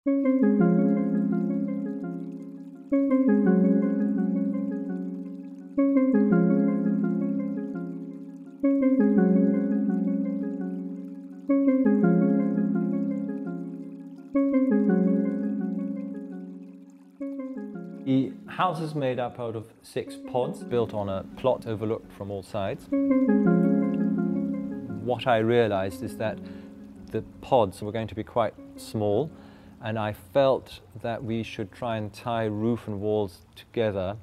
The house is made up out of 6 pods built on a plot overlooked from all sides. What I realized is that the pods were going to be quite small, and I felt that we should try and tie roof and walls together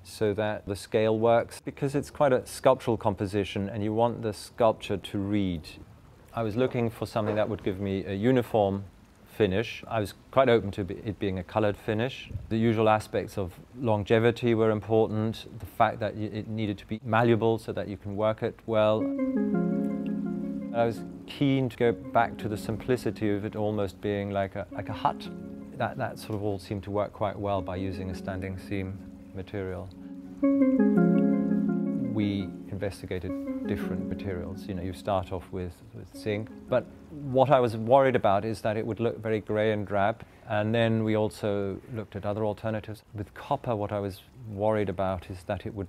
so that the scale works, because it's quite a sculptural composition and you want the sculpture to read. I was looking for something that would give me a uniform finish. I was quite open to it being a colored finish. The usual aspects of longevity were important, the fact that it needed to be malleable so that you can work it well. I was keen to go back to the simplicity of it almost being like a hut. That sort of all seemed to work quite well by using a standing seam material. We investigated different materials. You know, you start off with zinc, but what I was worried about is that it would look very grey and drab, and then we also looked at other alternatives. With copper, what I was worried about is that it would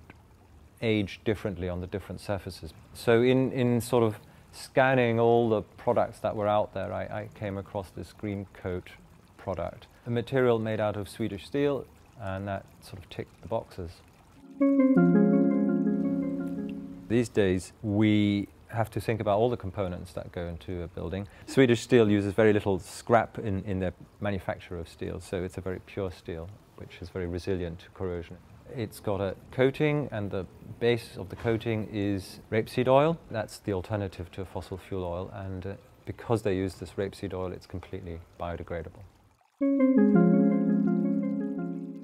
age differently on the different surfaces. So in sort of scanning all the products that were out there, I came across this green coat product, a material made out of Swedish steel, and that sort of ticked the boxes. These days we have to think about all the components that go into a building. Swedish steel uses very little scrap in their manufacture of steel, so it's a very pure steel which is very resilient to corrosion. It's got a coating, and the base of the coating is rapeseed oil. That's the alternative to fossil fuel oil, and because they use this rapeseed oil, it's completely biodegradable.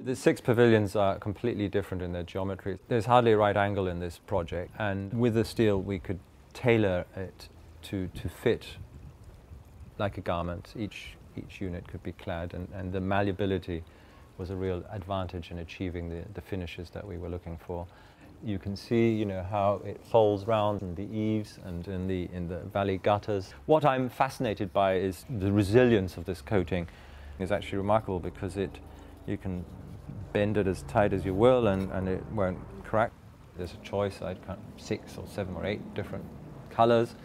The 6 pavilions are completely different in their geometry. There's hardly a right angle in this project, and with the steel we could tailor it to fit like a garment. Each unit could be clad, and the malleability was a real advantage in achieving the finishes that we were looking for. You can see, you know, how it folds round in the eaves and in the valley gutters. What I'm fascinated by is the resilience of this coating. It's actually remarkable because you can bend it as tight as you will and it won't crack. There's a choice, I'd count 6 or 7 or 8 different colors.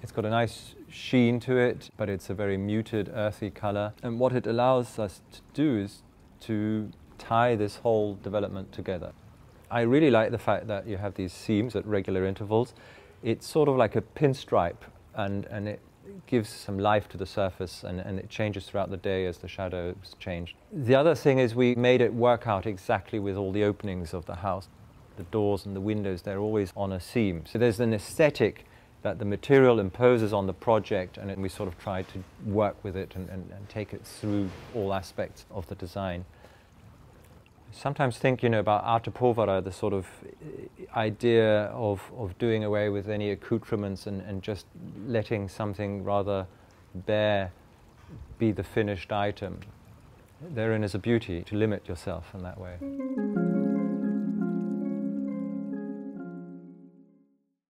It's got a nice sheen to it, but it's a very muted, earthy color. And what it allows us to do is to tie this whole development together. I really like the fact that you have these seams at regular intervals. It's sort of like a pinstripe, and it gives some life to the surface, and it changes throughout the day as the shadows change. The other thing is we made it work out exactly with all the openings of the house. The doors and the windows, they're always on a seam. So there's an aesthetic that the material imposes on the project, and we sort of tried to work with it and take it through all aspects of the design. Sometimes think, you know, about artepovara, the sort of idea of doing away with any accoutrements and just letting something rather bare be the finished item. Therein is a beauty, to limit yourself in that way.